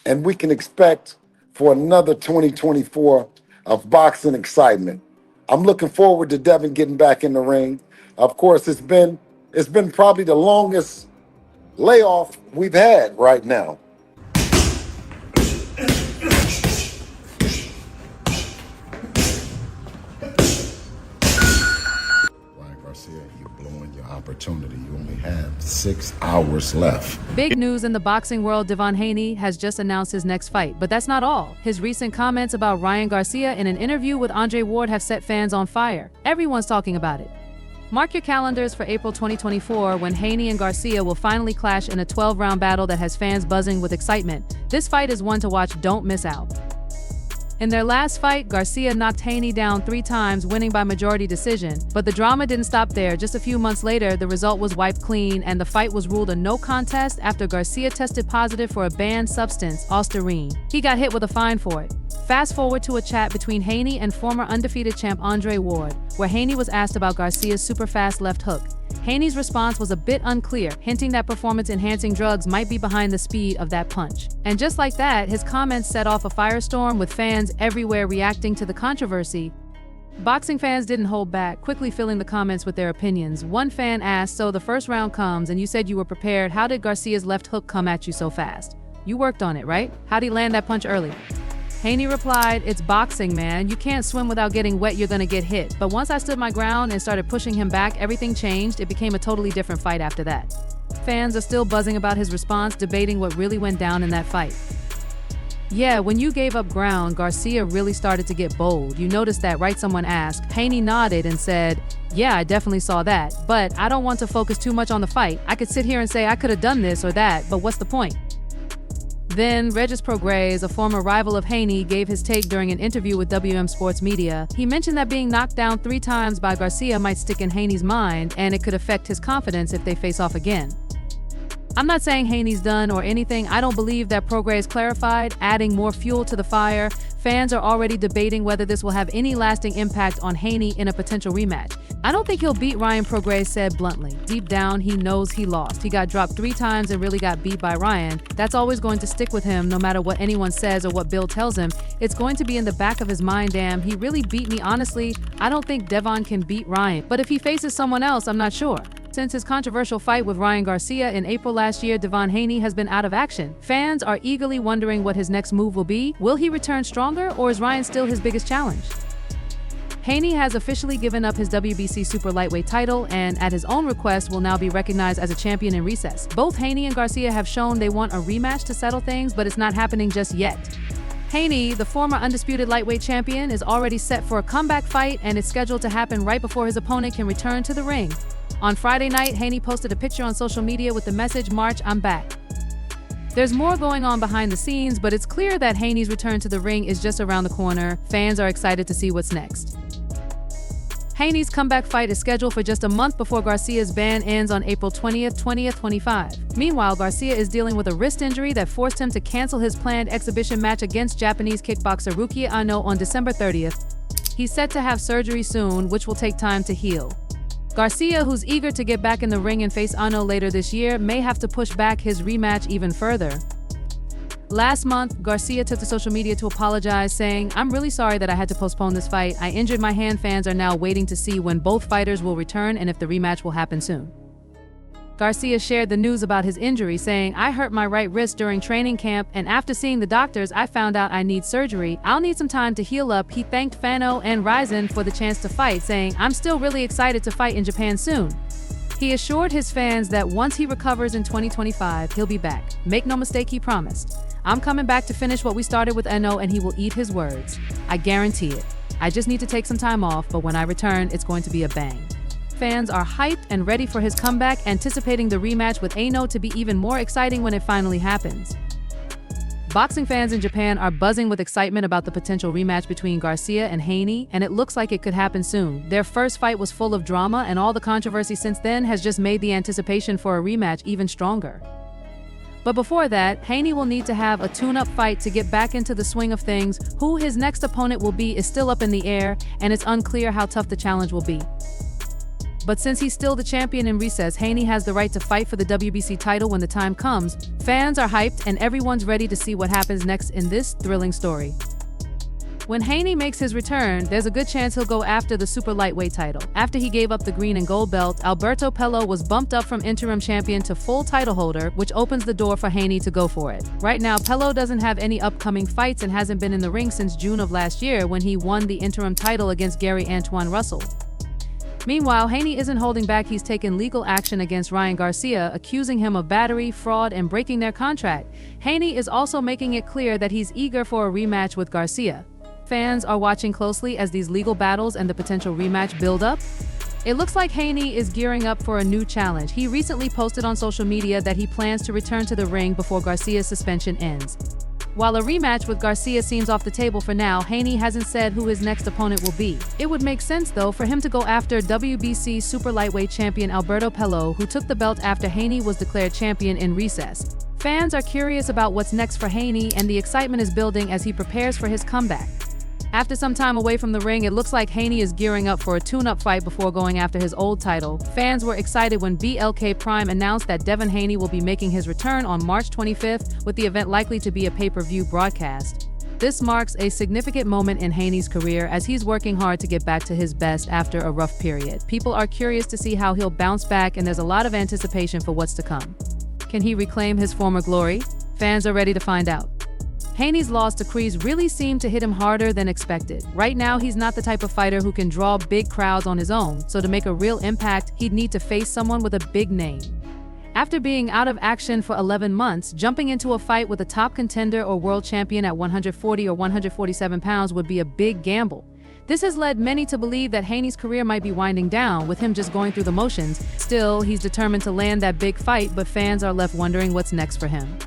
and we can expect for another 2024 of boxing excitement. I'm looking forward to Devin getting back in the ring. Of course, it's been probably the longest layoff we've had right now. Garcia, you're blowing your opportunity. You only have 6 hours left. Big news in the boxing world, Devin Haney has just announced his next fight. But that's not all. His recent comments about Ryan Garcia in an interview with Andre Ward have set fans on fire. Everyone's talking about it. Mark your calendars for April 2024 when Haney and Garcia will finally clash in a 12-round battle that has fans buzzing with excitement. This fight is one to watch, don't miss out. In their last fight, Garcia knocked Haney down 3 times, winning by majority decision. But the drama didn't stop there. Just a few months later, the result was wiped clean, and the fight was ruled a no contest after Garcia tested positive for a banned substance, Ostarine. He got hit with a fine for it. Fast forward to a chat between Haney and former undefeated champ Andre Ward, where Haney was asked about Garcia's super fast left hook. Haney's response was a bit unclear, hinting that performance-enhancing drugs might be behind the speed of that punch. And just like that, his comments set off a firestorm with fans everywhere reacting to the controversy. Boxing fans didn't hold back, quickly filling the comments with their opinions. One fan asked, "So the first round comes and you said you were prepared. How did Garcia's left hook come at you so fast? You worked on it, right? How'd he land that punch early?" Haney replied, "It's boxing, man. You can't swim without getting wet, you're gonna get hit. But once I stood my ground and started pushing him back, everything changed. It became a totally different fight after that." Fans are still buzzing about his response, debating what really went down in that fight. "Yeah, when you gave up ground, Garcia really started to get bold. You noticed that, right?" someone asked. Haney nodded and said, "Yeah, I definitely saw that. But I don't want to focus too much on the fight. I could sit here and say I could have done this or that, but what's the point?" Then, Regis Prograis, a former rival of Haney, gave his take during an interview with WM Sports Media. He mentioned that being knocked down 3 times by Garcia might stick in Haney's mind, and it could affect his confidence if they face off again. "I'm not saying Haney's done or anything. I don't believe that," Prograis clarified, adding more fuel to the fire. Fans are already debating whether this will have any lasting impact on Haney in a potential rematch. "I don't think he'll beat Ryan," Prograis said bluntly. Deep down, he knows he lost. He got dropped 3 times and really got beat by Ryan. That's always going to stick with him no matter what anyone says or what Bill tells him. It's going to be in the back of his mind, damn, he really beat me. Honestly, I don't think Devin can beat Ryan. But if he faces someone else, I'm not sure." Since his controversial fight with Ryan Garcia in April last year, Devin Haney has been out of action. Fans are eagerly wondering what his next move will be. Will he return stronger, or is Ryan still his biggest challenge? Haney has officially given up his WBC super lightweight title and, at his own request, will now be recognized as a champion in recess. Both Haney and Garcia have shown they want a rematch to settle things, but it's not happening just yet. Haney, the former undisputed lightweight champion, is already set for a comeback fight, and it's scheduled to happen right before his opponent can return to the ring. On Friday night, Haney posted a picture on social media with the message, "March, I'm back." There's more going on behind the scenes, but it's clear that Haney's return to the ring is just around the corner. Fans are excited to see what's next. Haney's comeback fight is scheduled for just a month before Garcia's ban ends on April 20th, 2025. Meanwhile, Garcia is dealing with a wrist injury that forced him to cancel his planned exhibition match against Japanese kickboxer Ruki Ano on December 30th. He's set to have surgery soon, which will take time to heal. Garcia, who's eager to get back in the ring and face Ano later this year, may have to push back his rematch even further. Last month, Garcia took to social media to apologize, saying, "I'm really sorry that I had to postpone this fight. I injured my hand." Fans are now waiting to see when both fighters will return and if the rematch will happen soon. Garcia shared the news about his injury, saying, "I hurt my right wrist during training camp, and after seeing the doctors, I found out I need surgery. I'll need some time to heal up." He thanked Fano and Ryzen for the chance to fight, saying, "I'm still really excited to fight in Japan soon." He assured his fans that once he recovers in 2025, he'll be back. Make no mistake, he promised. "I'm coming back to finish what we started with Ano, and he will eat his words. I guarantee it. I just need to take some time off, but when I return, it's going to be a bang." Fans are hyped and ready for his comeback, anticipating the rematch with Ano to be even more exciting when it finally happens. Boxing fans in Japan are buzzing with excitement about the potential rematch between Garcia and Haney, and it looks like it could happen soon. Their first fight was full of drama, and all the controversy since then has just made the anticipation for a rematch even stronger. But before that, Haney will need to have a tune-up fight to get back into the swing of things. Who his next opponent will be is still up in the air, and it's unclear how tough the challenge will be. But since he's still the champion in recess, Haney has the right to fight for the WBC title when the time comes. Fans are hyped and everyone's ready to see what happens next in this thrilling story. When Haney makes his return, there's a good chance he'll go after the super lightweight title. After he gave up the green and gold belt, Alberto Pello was bumped up from interim champion to full title holder, which opens the door for Haney to go for it. Right now, Pello doesn't have any upcoming fights and hasn't been in the ring since June of last year when he won the interim title against Gary Antoine Russell. Meanwhile, Haney isn't holding back. He's taken legal action against Ryan Garcia, accusing him of battery, fraud, and breaking their contract. Haney is also making it clear that he's eager for a rematch with Garcia. Fans are watching closely as these legal battles and the potential rematch build up. It looks like Haney is gearing up for a new challenge. He recently posted on social media that he plans to return to the ring before Garcia's suspension ends. While a rematch with Garcia seems off the table for now, Haney hasn't said who his next opponent will be. It would make sense, though, for him to go after WBC super lightweight champion Alberto Pello, who took the belt after Haney was declared champion in recess. Fans are curious about what's next for Haney, and the excitement is building as he prepares for his comeback. After some time away from the ring, it looks like Haney is gearing up for a tune-up fight before going after his old title. Fans were excited when BLK Prime announced that Devin Haney will be making his return on March 25th, with the event likely to be a pay-per-view broadcast. This marks a significant moment in Haney's career as he's working hard to get back to his best after a rough period. People are curious to see how he'll bounce back, and there's a lot of anticipation for what's to come. Can he reclaim his former glory? Fans are ready to find out. Haney's loss to Kreese really seemed to hit him harder than expected. Right now, he's not the type of fighter who can draw big crowds on his own, so to make a real impact, he'd need to face someone with a big name. After being out of action for 11 months, jumping into a fight with a top contender or world champion at 140 or 147 pounds would be a big gamble. This has led many to believe that Haney's career might be winding down, with him just going through the motions. Still, he's determined to land that big fight, but fans are left wondering what's next for him.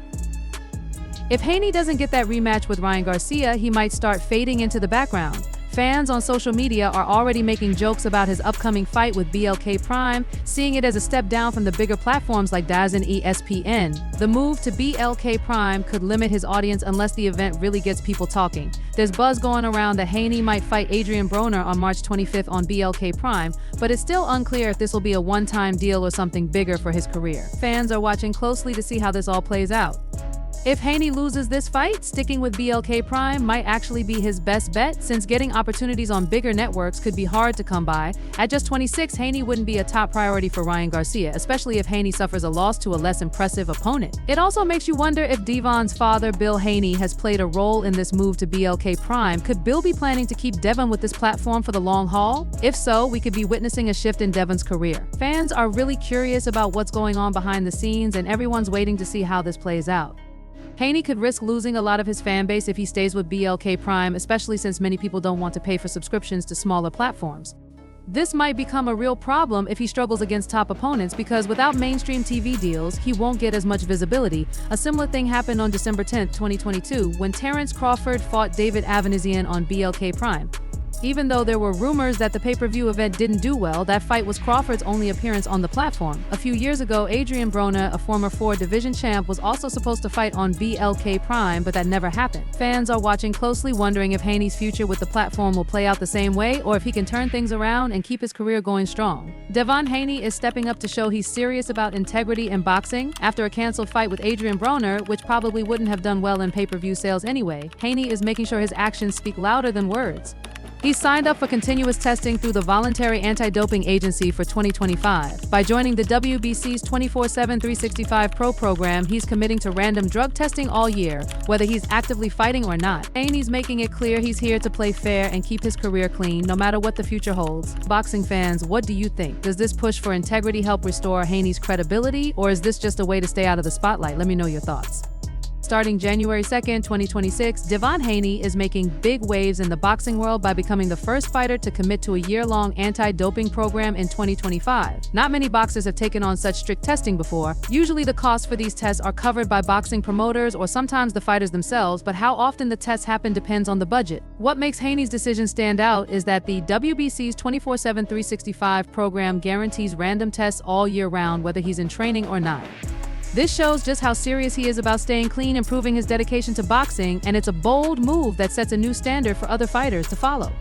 If Haney doesn't get that rematch with Ryan Garcia, he might start fading into the background. Fans on social media are already making jokes about his upcoming fight with BLK Prime, seeing it as a step down from the bigger platforms like DAZN and ESPN. The move to BLK Prime could limit his audience unless the event really gets people talking. There's buzz going around that Haney might fight Adrian Broner on March 25th on BLK Prime, but it's still unclear if this will be a one-time deal or something bigger for his career. Fans are watching closely to see how this all plays out. If Haney loses this fight, sticking with BLK Prime might actually be his best bet, since getting opportunities on bigger networks could be hard to come by. At just 26, Haney wouldn't be a top priority for Ryan Garcia, especially if Haney suffers a loss to a less impressive opponent. It also makes you wonder if Devon's father, Bill Haney, has played a role in this move to BLK Prime. Could Bill be planning to keep Devin with this platform for the long haul? If so, we could be witnessing a shift in Devon's career. Fans are really curious about what's going on behind the scenes, and everyone's waiting to see how this plays out. Haney could risk losing a lot of his fan base if he stays with BLK Prime, especially since many people don't want to pay for subscriptions to smaller platforms. This might become a real problem if he struggles against top opponents, because without mainstream TV deals, he won't get as much visibility. A similar thing happened on December 10, 2022, when Terrence Crawford fought David Avanesian on BLK Prime. Even though there were rumors that the pay-per-view event didn't do well, that fight was Crawford's only appearance on the platform. A few years ago, Adrian Broner, a former 4-division champ, was also supposed to fight on BLK Prime, but that never happened. Fans are watching closely, wondering if Haney's future with the platform will play out the same way, or if he can turn things around and keep his career going strong. Devin Haney is stepping up to show he's serious about integrity in boxing. After a canceled fight with Adrian Broner, which probably wouldn't have done well in pay-per-view sales anyway, Haney is making sure his actions speak louder than words. He's signed up for continuous testing through the Voluntary Anti-Doping Agency for 2025. By joining the WBC's 24/7 365 Pro program, he's committing to random drug testing all year, whether he's actively fighting or not. Haney's making it clear he's here to play fair and keep his career clean, no matter what the future holds. Boxing fans, what do you think? Does this push for integrity help restore Haney's credibility, or is this just a way to stay out of the spotlight? Let me know your thoughts. Starting January 2nd, 2026, Devin Haney is making big waves in the boxing world by becoming the first fighter to commit to a year-long anti-doping program in 2025. Not many boxers have taken on such strict testing before. Usually the costs for these tests are covered by boxing promoters or sometimes the fighters themselves, but how often the tests happen depends on the budget. What makes Haney's decision stand out is that the WBC's 24/7 365 program guarantees random tests all year round, whether he's in training or not. This shows just how serious he is about staying clean and proving his dedication to boxing, and it's a bold move that sets a new standard for other fighters to follow.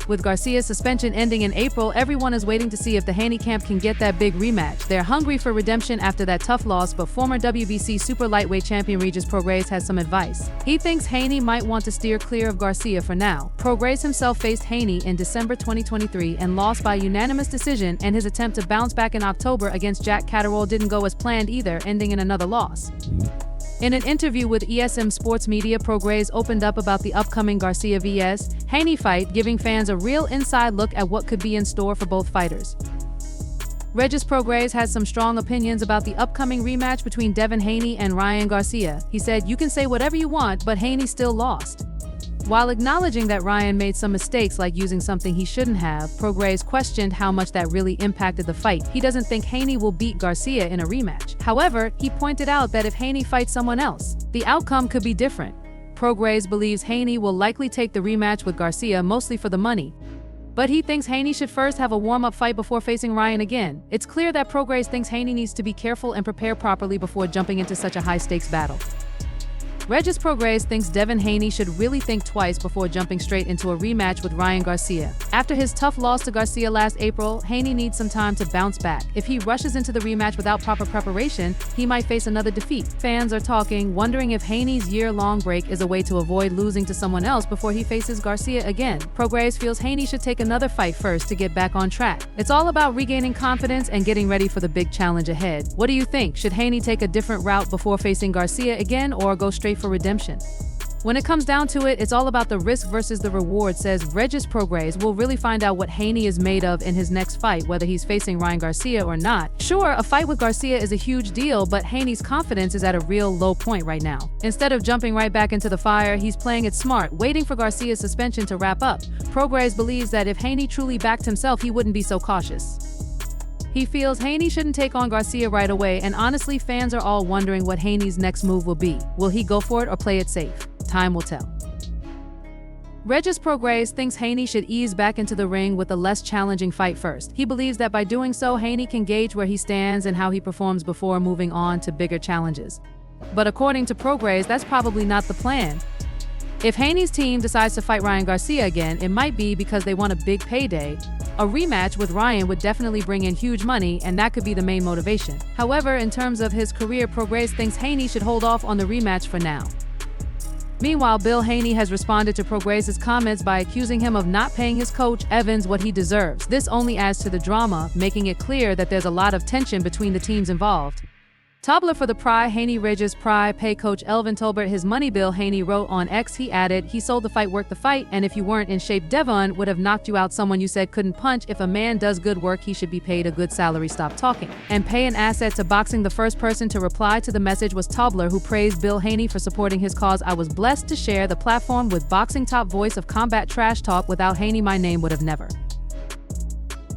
With Garcia's suspension ending in April, everyone is waiting to see if the Haney camp can get that big rematch. They're hungry for redemption after that tough loss, but former WBC super lightweight champion Regis Prograis has some advice. He thinks Haney might want to steer clear of Garcia for now. Prograis himself faced Haney in December 2023 and lost by unanimous decision, and his attempt to bounce back in October against Jack Catterall didn't go as planned either, ending in another loss. In an interview with ESM Sports Media, Prograis opened up about the upcoming Garcia vs. Haney fight, giving fans a real inside look at what could be in store for both fighters. Regis Prograis has some strong opinions about the upcoming rematch between Devin Haney and Ryan Garcia. He said, "You can say whatever you want, but Haney still lost." While acknowledging that Ryan made some mistakes like using something he shouldn't have, Prograis questioned how much that really impacted the fight. He doesn't think Haney will beat Garcia in a rematch. However, he pointed out that if Haney fights someone else, the outcome could be different. Prograis believes Haney will likely take the rematch with Garcia mostly for the money, but he thinks Haney should first have a warm-up fight before facing Ryan again. It's clear that Prograis thinks Haney needs to be careful and prepare properly before jumping into such a high-stakes battle. Regis Prograis thinks Devin Haney should really think twice before jumping straight into a rematch with Ryan Garcia. After his tough loss to Garcia last April, Haney needs some time to bounce back. If he rushes into the rematch without proper preparation, he might face another defeat. Fans are talking, wondering if Haney's year-long break is a way to avoid losing to someone else before he faces Garcia again. Prograis feels Haney should take another fight first to get back on track. It's all about regaining confidence and getting ready for the big challenge ahead. What do you think? Should Haney take a different route before facing Garcia again, or go straight for redemption? When it comes down to it, it's all about the risk versus the reward, says Regis Prograis. We'll really find out what Haney is made of in his next fight, whether he's facing Ryan Garcia or not. Sure, a fight with Garcia is a huge deal, but Haney's confidence is at a real low point right now. Instead of jumping right back into the fire, he's playing it smart, waiting for Garcia's suspension to wrap up. Prograis believes that if Haney truly backed himself, he wouldn't be so cautious. He feels Haney shouldn't take on Garcia right away, and honestly, fans are all wondering what Haney's next move will be. Will he go for it or play it safe? Time will tell. Regis Prograis thinks Haney should ease back into the ring with a less challenging fight first. He believes that by doing so, Haney can gauge where he stands and how he performs before moving on to bigger challenges. But according to Prograis, that's probably not the plan. If Haney's team decides to fight Ryan Garcia again, it might be because they want a big payday. A rematch with Ryan would definitely bring in huge money, and that could be the main motivation. However, in terms of his career, Prograis thinks Haney should hold off on the rematch for now. Meanwhile, Bill Haney has responded to Prograis' comments by accusing him of not paying his coach, Evans, what he deserves. This only adds to the drama, making it clear that there's a lot of tension between the teams involved. Tabler for the Pry, Haney Regis Pry, pay coach Elvin Tolbert his money bill, Haney wrote on X. He added, "He sold the fight worth the fight, and if you weren't in shape, Devon would have knocked you out. Someone you said couldn't punch. If a man does good work, he should be paid a good salary. Stop talking." And pay an asset to boxing. The first person to reply to the message was Tabler, who praised Bill Haney for supporting his cause. "I was blessed to share the platform with boxing top voice of combat trash talk. Without Haney, my name would have never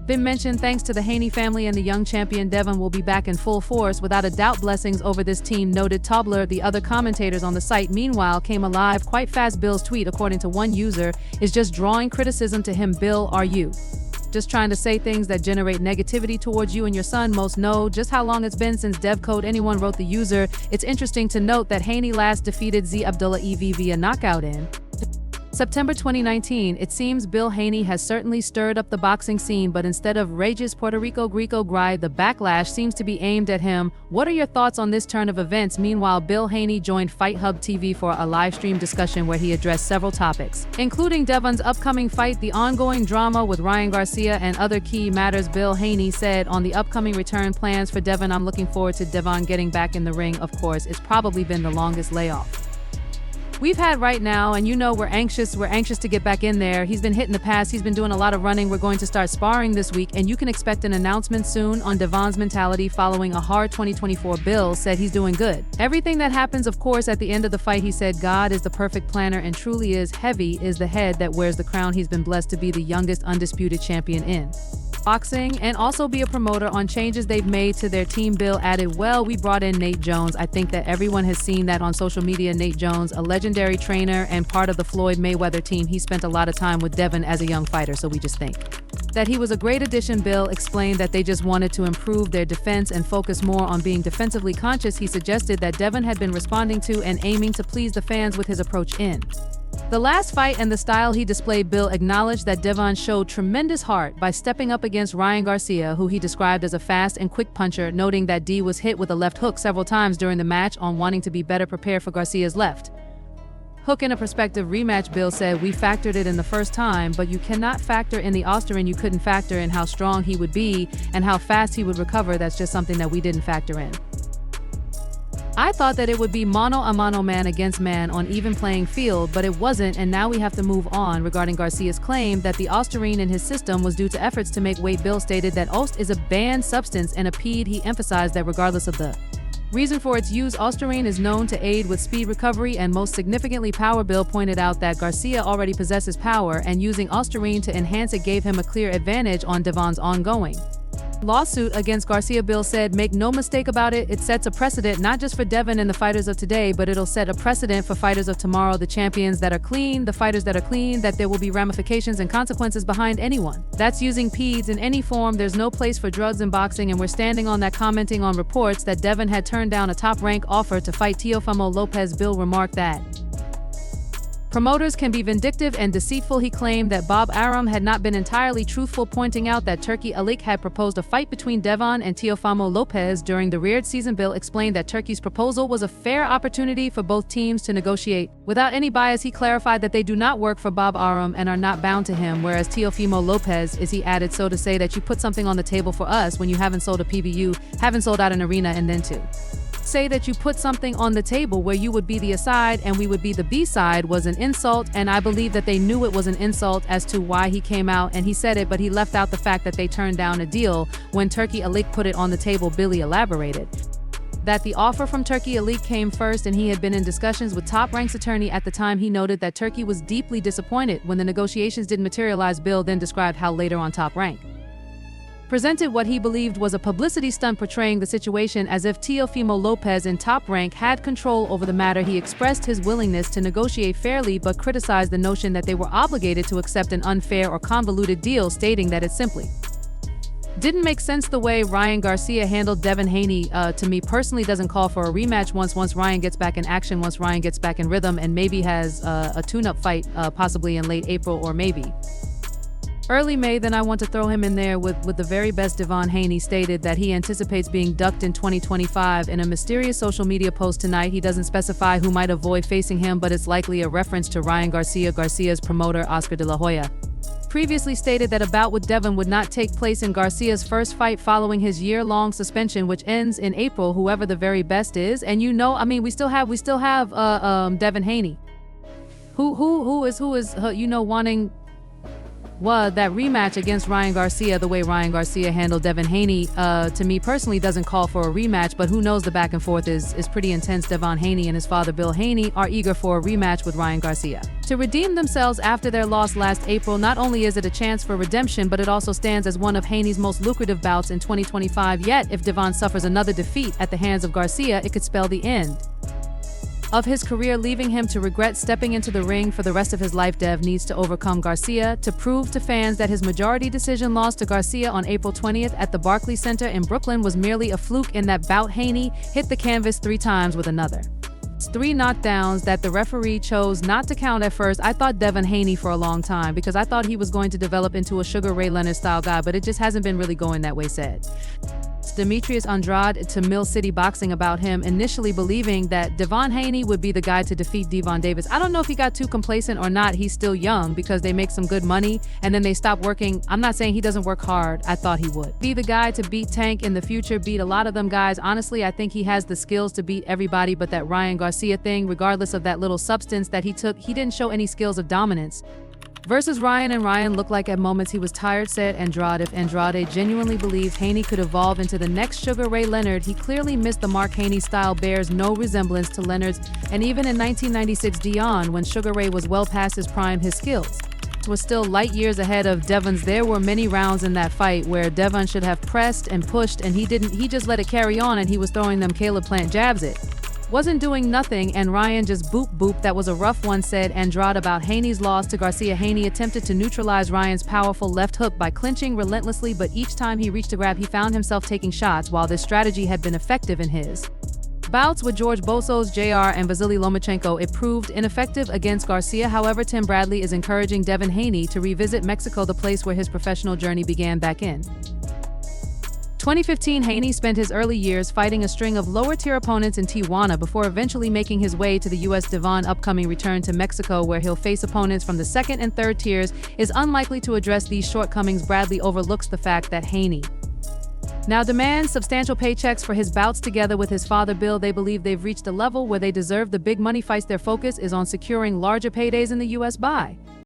been mentioned. Thanks to the Haney family and the young champion, Devon will be back in full force. Without a doubt, blessings over this team," noted Tabler. The other commentators on the site, meanwhile, came alive quite fast. Bill's tweet, according to one user, is just drawing criticism to him. "Bill, are you just trying to say things that generate negativity towards you and your son? Most know just how long it's been since Dev Code anyone," wrote the user. It's interesting to note that Haney last defeated Z Abdullah EV via knockout in September 2019. It seems Bill Haney has certainly stirred up the boxing scene, but instead of Regis Puerto Rico Greco Gry, the backlash seems to be aimed at him. What are your thoughts on this turn of events? Meanwhile, Bill Haney joined Fight Hub TV for a live stream discussion where he addressed several topics, including Devon's upcoming fight, the ongoing drama with Ryan Garcia, and other key matters. Bill Haney said on the upcoming return plans for Devon, "I'm looking forward to Devon getting back in the ring. Of course, it's probably been the longest layoff we've had right now, and you know we're anxious to get back in there. He's been hit in the past, he's been doing a lot of running. We're going to start sparring this week, and you can expect an announcement soon on Devon's mentality following a hard 2024. Bill said he's doing good. Everything that happens, of course, at the end of the fight, he said, God is the perfect planner and truly is. Heavy is the head that wears the crown. He's been blessed to be the youngest undisputed champion in boxing and also be a promoter on changes they've made to their team." Bill added, "Well, we brought in Nate Jones. I think that everyone has seen that on social media. Nate Jones, a legendary trainer and part of the Floyd Mayweather team. He spent a lot of time with Devin as a young fighter, so we just think that he was a great addition." Bill explained that they just wanted to improve their defense and focus more on being defensively conscious. He suggested that Devin had been responding to and aiming to please the fans with his approach in The last fight and the style he displayed, Bill acknowledged that Devin showed tremendous heart by stepping up against Ryan Garcia, who he described as a fast and quick puncher, noting that D was hit with a left hook several times during the match on wanting to be better prepared for Garcia's left hook. In a prospective rematch, Bill said, "We factored it in the first time, but you cannot factor in the Austrian. You couldn't factor in how strong he would be and how fast he would recover. That's just something that we didn't factor in. I thought that it would be mano a mano, man against man on even playing field, but it wasn't, and now we have to move on." Regarding Garcia's claim that the Ostarine in his system was due to efforts to make weight, Bill stated that Ost is a banned substance and a PED. He emphasized that regardless of the reason for its use, Ostarine is known to aid with speed recovery and most significantly power. Bill pointed out that Garcia already possesses power, and using Ostarine to enhance it gave him a clear advantage on Devin's ongoing lawsuit against Garcia. Bill said, "Make no mistake about it, it sets a precedent not just for Devin and the fighters of today, but it'll set a precedent for fighters of tomorrow, the champions that are clean, the fighters that are clean, that there will be ramifications and consequences behind anyone that's using PEDs in any form. There's no place for drugs in boxing, and we're standing on that." Commenting on reports that Devin had turned down a top-rank offer to fight Teofimo Lopez, Bill remarked that promoters can be vindictive and deceitful. He claimed that Bob Arum had not been entirely truthful, pointing out that Turki Alik had proposed a fight between Devin and Teofimo Lopez during the Riyadh season. Bill explained that Turki's proposal was a fair opportunity for both teams to negotiate. Without any bias, he clarified that they do not work for Bob Arum and are not bound to him, whereas Teofimo Lopez is, he added, so to say that you put something on the table for us when you haven't sold a PBU, haven't sold out an arena, and then to say that you put something on the table where you would be the A side and we would be the B side was an insult, and I believe that they knew it was an insult as to why he came out and he said it, but he left out the fact that they turned down a deal when Turki Alik put it on the table. Billy elaborated that the offer from Turki Alik came first and he had been in discussions with Top Rank's attorney at the time. He noted that Turki was deeply disappointed when the negotiations didn't materialize. Bill then described how later on Top Rank presented what he believed was a publicity stunt, portraying the situation as if Teofimo Lopez and Top Rank had control over the matter. He expressed his willingness to negotiate fairly, but criticized the notion that they were obligated to accept an unfair or convoluted deal, stating that it simply didn't make sense the way Ryan Garcia handled Devin Haney. To me personally, doesn't call for a rematch once Ryan gets back in action, once Ryan gets back in rhythm, and maybe has a tune-up fight possibly in late April or maybe early May. Then I want to throw him in there with the very best. Devin Haney stated that he anticipates being ducked in 2025 in a mysterious social media post tonight. He doesn't specify who might avoid facing him, but it's likely a reference to Ryan Garcia. Garcia's promoter, Oscar De La Hoya, previously stated that a bout with Devin would not take place in Garcia's first fight following his year-long suspension, which ends in April, whoever the very best is. And you know, I mean, we still have Devin Haney, who is you know, wanting that rematch against Ryan Garcia. The way Ryan Garcia handled Devin Haney, to me personally, doesn't call for a rematch, but who knows, the back and forth is pretty intense. Devin Haney and his father Bill Haney are eager for a rematch with Ryan Garcia to redeem themselves after their loss last April. Not only is it a chance for redemption, but it also stands as one of Haney's most lucrative bouts in 2025. Yet, if Devin suffers another defeat at the hands of Garcia, it could spell the end of his career, leaving him to regret stepping into the ring for the rest of his life. Dev needs to overcome Garcia to prove to fans that his majority decision loss to Garcia on April 20th at the Barclays Center in Brooklyn was merely a fluke. In that bout, Haney hit the canvas 3 times with another 3 knockdowns that the referee chose not to count at first. I thought Devin Haney for a long time because I thought he was going to develop into a Sugar Ray Leonard style guy, but it just hasn't been really going that way, said Demetrius Andrade to Mill City Boxing about him initially believing that Devin Haney would be the guy to defeat Devon Davis. I don't know if he got too complacent or not. He's still young because they make some good money and then they stop working. I'm not saying he doesn't work hard. I thought he would be the guy to beat Tank in the future, beat a lot of them guys. Honestly, I think he has the skills to beat everybody, but that Ryan Garcia thing, regardless of that little substance that he took, he didn't show any skills of dominance versus Ryan, and Ryan looked like at moments he was tired, said Andrade. If Andrade genuinely believes Haney could evolve into the next Sugar Ray Leonard, he clearly missed the mark. Haney's style bears no resemblance to Leonard's, and even in 1996 Dion, when Sugar Ray was well past his prime, his skills was still light years ahead of Devin's. There were many rounds in that fight where Devin should have pressed and pushed, and he didn't. He just let it carry on, and he was throwing them Caleb Plant jabs. It wasn't doing nothing, and Ryan just boop. That was a rough one, said Andrade about Haney's loss to Garcia. Haney attempted to neutralize Ryan's powerful left hook by clinching relentlessly, but each time he reached a grab, he found himself taking shots. While this strategy had been effective in his Bouts with George Bosos, JR, and Vasily Lomachenko, it proved ineffective against Garcia. However, Tim Bradley is encouraging Devin Haney to revisit Mexico, the place where his professional journey began back in 2015. Haney spent his early years fighting a string of lower-tier opponents in Tijuana before eventually making his way to the U.S. Devon upcoming return to Mexico, where he'll face opponents from the second and third tiers, is unlikely to address these shortcomings. Bradley overlooks the fact that Haney now demands substantial paychecks for his bouts together with his father Bill. They believe they've reached a level where they deserve the big money fights. Their focus is on securing larger paydays in the U.S.